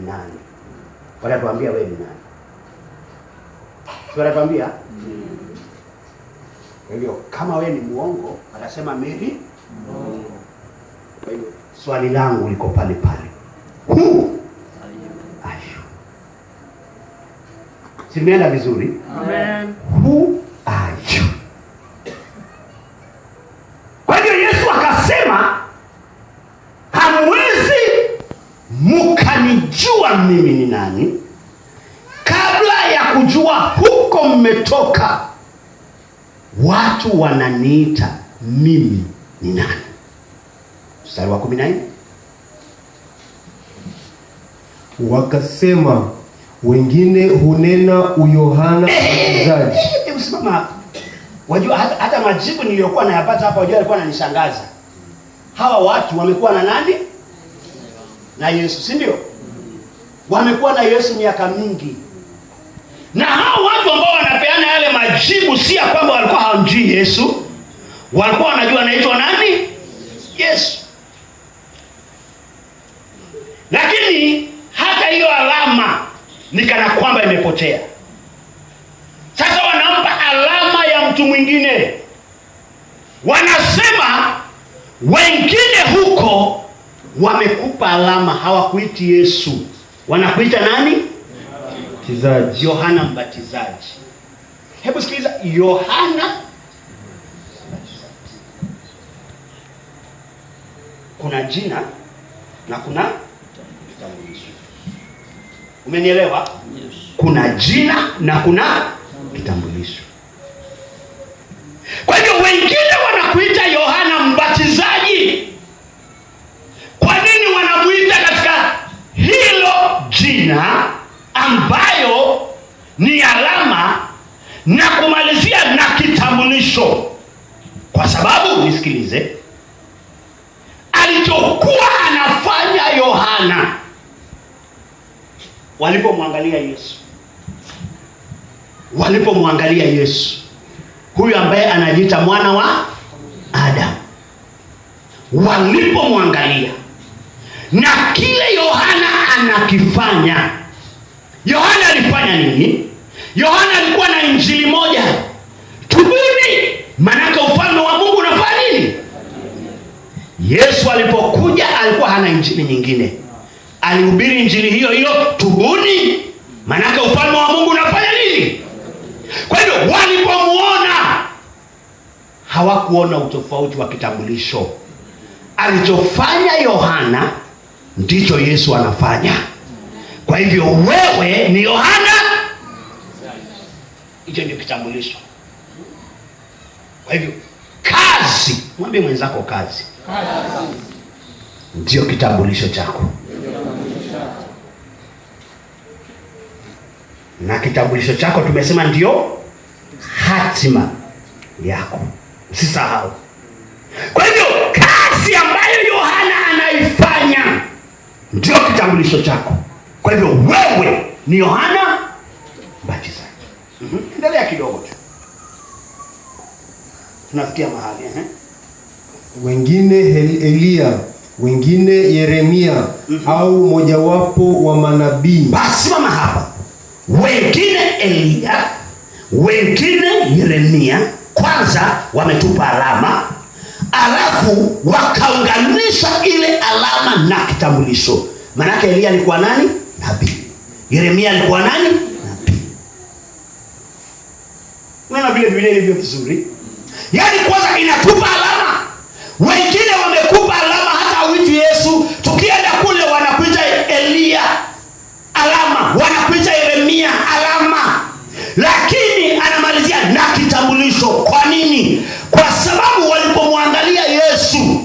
nani? Wanatuambia wewe ni nani? Wanatuambia hivyo, kama wewe ni muongo, anasema Mary muongo. Kwa hiyo swali langu liko pale pale. Who are you? Simeenda vizuri? Amen. Who are you? Kwa hiyo Yesu akasema, hamwezi mkanijua mimi ni nani kabla ya kujua huko mmetoka watu wananiita mimi ni nani. Mstari wa 14. Wakasema, wengine hunena uYohana Mbatizaji. Usimama hapa. Wajua hata majibu niliyokuwa nayapata hapa, wajua alikuwa ananishangaza. Hawa watu wamekuwa na nani? Na Yesu, si ndio? Wamekuwa na Yesu miaka mingi. Na hao watu ambao wanapeana yale majibu si ya kwamba walikuwa hawamjui Yesu. Walikuwa wanajua anaitwa nani? Yesu. Lakini hata hiyo alama ni kana kwamba imepotea. Sasa wanampa alama ya mtu mwingine. Wanasema wengine huko wamekupa alama, hawakuiti Yesu. Wanakuita nani? Mbatizaji. Yohana Mbatizaji. Hebu sikiliza, Yohana kuna jina na kuna kitambulisho. Umenielewa? Yes. Kuna jina na kuna kitambulisho. Kwa hivyo wengine wanakuita Yohana Mbatizaji. Kwa nini wanamuita katika hilo jina ambayo ni alama na kumalizia na kitambulisho? Kwa sababu nisikilize, alichokuwa anafanya Yohana walipomwangalia Yesu huyu ambaye anajiita mwana wa Adam, walipomwangalia na kile Yohana anakifanya. Yohana alifanya nini? Yohana alikuwa na injili moja, tubuni, maana ufalme wa Mungu unafanya nini? Yesu alipokuja alikuwa hana injili nyingine. Alihubiri injili hiyo hiyo, tubuni, maana ufalme wa Mungu unafanya nini? Kwa hivyo walipomuona hawakuona utofauti wa kitambulisho. Alichofanya Yohana ndicho Yesu anafanya. Kwa hivyo wewe ni Yohana, hicho ndio kitambulisho. Kwa hivyo kazi, mwambie mwenzako kazi ndio kitambulisho chako. Na kitambulisho chako tumesema ndio hatima yako. Usisahau. Kwa hivyo kazi ambayo Yohana anaifanya ndio kitambulisho chako. Kwa hivyo wewe ni Yohana Mbatizaji. Endelea kidogo tu. Tunafikia mahali Wengine Elia, wengine Yeremia au mojawapo wa manabii. Basi mama hapa. Wengine Elia, wengine Yeremia, kwanza wametupa alama, alafu wakaunganisha ile alama na kitambulisho. Maana Elia alikuwa nani? Nabii. Yeremia alikuwa nani? Nabii. Unaona vile Biblia ilivyo vizuri? Yaani kwanza inatupa alama. Wengine wamekupa alama hata uitwi Yesu. Tukienda kule wanakuita Elia, alama. Wanakuita Yeremia, alama. Lakini anamalizia na kitambulisho. Kwa nini? Kwa sababu walipomwangalia Yesu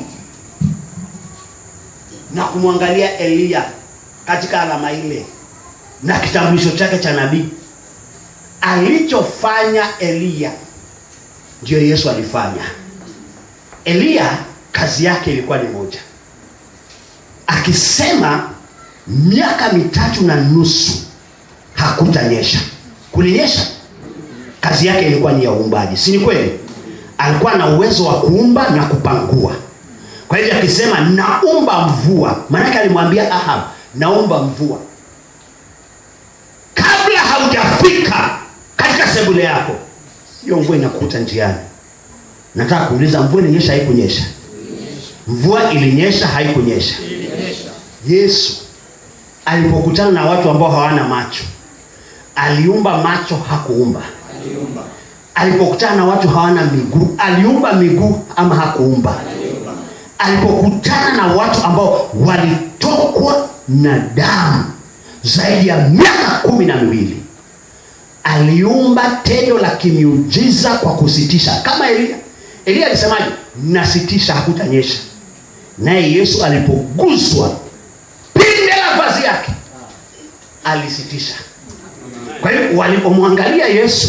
na kumwangalia Elia katika alama ile na kitambulisho chake cha nabii, alichofanya Elia ndio Yesu alifanya. Elia kazi yake ilikuwa ni moja. Akisema miaka 3.5 hakutanyesha. Kulinyesha. Kazi yake ilikuwa ni ya uumbaji. Si ni kweli? Alikuwa na uwezo wa kuumba na kupangua. Kwa hivyo akisema naomba mvua, maana alimwambia Ahab, naomba mvua. unapofika katika sebule yako, hiyo mvua inakuta njiani. Nataka kuuliza, mvua ilinyesha haikunyesha? Mvua ilinyesha haikunyesha? Yesu alipokutana na watu ambao hawana macho, aliumba macho? Hakuumba? Alipokutana na watu hawana miguu, aliumba miguu ama hakuumba? Alipokutana na watu ambao walitokwa na damu zaidi ya miaka 12, aliumba tendo la kimiujiza kwa kusitisha. Kama Elia alisemaje? Nasitisha, hakutanyesha. Naye Yesu alipoguswa pinde la vazi yake alisitisha. Kwa hiyo walipomwangalia Yesu,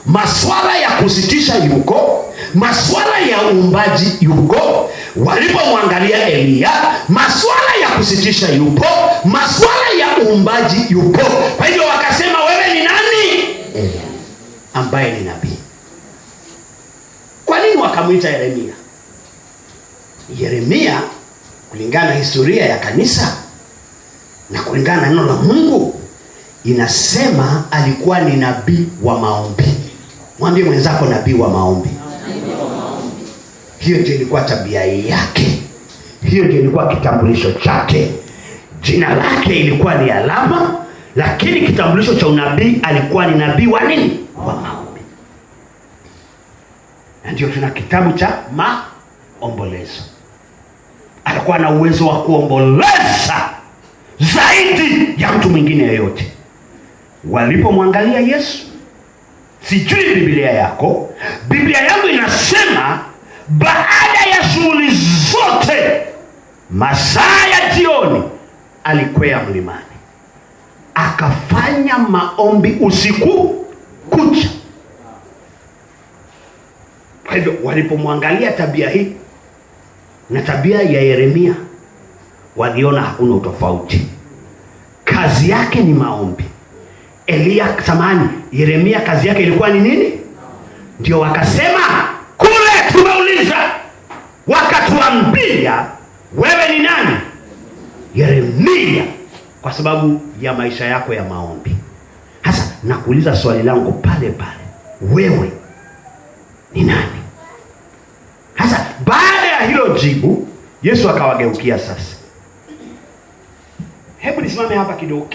maswala ya kusitisha yuko, maswala ya uumbaji yuko. Walipomwangalia Elia, maswala ya kusitisha yupo, maswala ya uumbaji yupo. Kwa hiyo wakasema, wewe ni nani? Elia, ambaye ni nabii. Kwa nini wakamuita Yeremia? Yeremia, kulingana na historia ya kanisa na kulingana na neno la Mungu, inasema alikuwa ni nabii wa maombi. Mwambie mwenzako, nabii wa maombi. Hiyo ndio ilikuwa tabia yake, hiyo ndio ilikuwa kitambulisho chake. Jina lake ilikuwa ni alama, lakini kitambulisho cha unabii alikuwa ni nabii wa nini? Wa maombi. Na ndio tuna kitabu cha maombolezo. Alikuwa na uwezo wa kuomboleza zaidi ya mtu mwingine yeyote. Walipomwangalia Yesu, sijui Biblia yako, Biblia yangu inasema baada ya shughuli zote, masaa ya jioni alikwea mlimani akafanya maombi usiku kucha. Kwa hivyo walipomwangalia tabia hii na tabia ya Yeremia, waliona hakuna utofauti. Kazi yake ni maombi. Yeremia kazi yake ilikuwa ni nini? Ndio wakasema, kule tumeuliza, wakatuambia wewe ni nani? Yeremia, kwa sababu ya maisha yako ya maombi. Sasa nakuuliza swali langu pale pale, wewe ni nani? Sasa baada ya hilo jibu, Yesu akawageukia sasa. Hebu nisimame hapa kidogo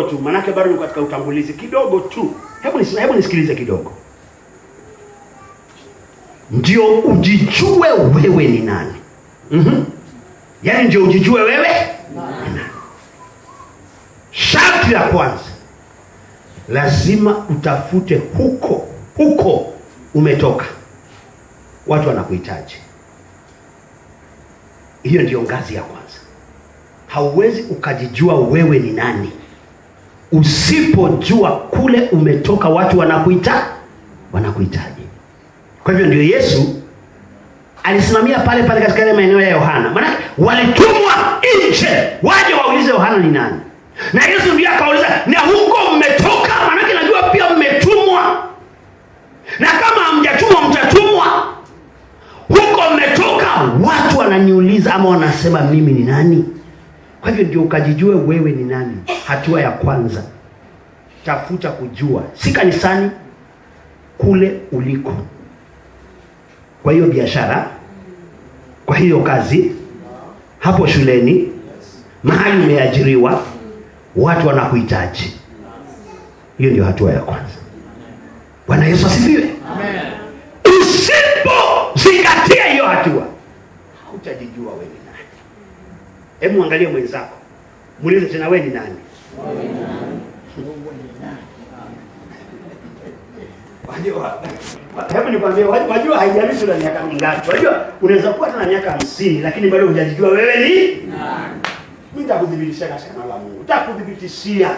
tu, manake bado ni katika utangulizi kidogo tu. Hebu nisikilize kidogo. Ndio ujijue wewe ni nani. Yaani ndio ujijue wewe ni nani. Sharti la kwanza, lazima utafute huko umetoka. Watu wanakuhitaji. Hiyo ndio ngazi ya kwanza. Hauwezi ukajijua wewe ni nani usipojua kule umetoka. Watu wanakuhitaji. Kwa hivyo ndio Yesu alisimamia pale katika ile maeneo ya Yohana. Maana walitumwa nje waje waulize Yohana ni nani. Na Yesu ndiye akauliza, na huko mmetoka? Maana najua pia mmetumwa. Na kama hamjatumwa mtatumwa. Huko mmetoka, watu wananiuliza ama wanasema mimi ni nani? Kwa hivyo ndio ukajijue wewe ni nani. Hatua ya kwanza, tafuta kujua, si kanisani, kule uliko. Kwa hiyo biashara, kwa hiyo kazi, hapo shuleni, mahali umeajiriwa, watu wanakuhitaji. Hiyo ndio hatua ya kwanza. Bwana Yesu asifiwe. Amen. Usipozingatia hiyo hatua, hutajijua wewe ni nani. Hebu muangalie mwenzako, muulize tena, wewe ni nani? Hebu nikwambie, wajua haijalishi una miaka mingapi. Wajua unaweza kuwa na miaka 50 lakini bado hujajijua wewe ni nani. Mimi nitakudhibitishia katika neno la Mungu. Nitakudhibitishia.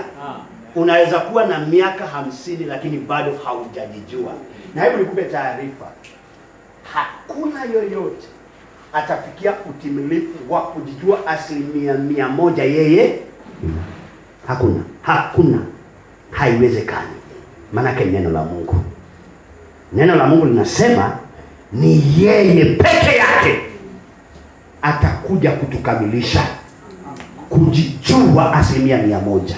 Unaweza kuwa na miaka 50 lakini bado haujajijua. Na hebu nikupe taarifa. Hakuna yoyote atafikia utimilifu wa kujijua 100% yeye. Hakuna. Haiwezekani. Maana neno la Mungu. Neno la Mungu linasema ni yeye peke yake atakuja kutukamilisha kujijua 100%.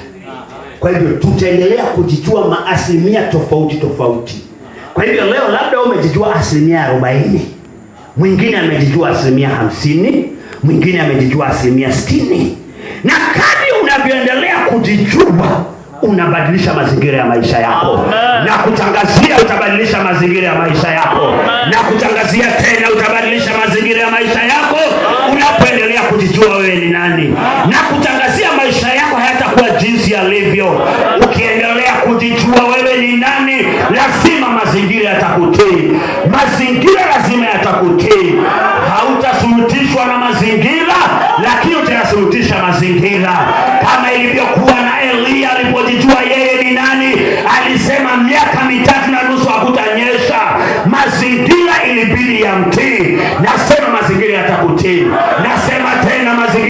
Kwa hivyo tutaendelea kujijua maasilimia tofauti tofauti. Kwa hivyo leo labda umejijua asilimia 40, mwingine amejijua asilimia 50, mwingine amejijua asilimia 60. Na kadri unavyoendelea kujijua, unabadilisha mazingira ya maisha yako. Amen. Na kutangazia utabadilisha mazingira ya maisha yako. Amen. Na kutangazia tena utabadilisha mazingira ya maisha yako. Unapoendelea kujijua wewe ni nani. Amen. Na kutangazia maisha yako hayatakuwa jinsi yalivyo. Ukiendelea kujijua wewe ni nani, lazima mazingira yatakutii. Mazingira lazima yatakutii. Hautasurutishwa na mazingira, lakini utayasurutisha mazingira. Kama ilivyokuwa na Elia alipojijua yeye ni nani, alisema miaka 3.5 hakutanyesha. Mazingira ilibidi yamtii. Nasema mazingira yatakutii. Nasema tena mazingira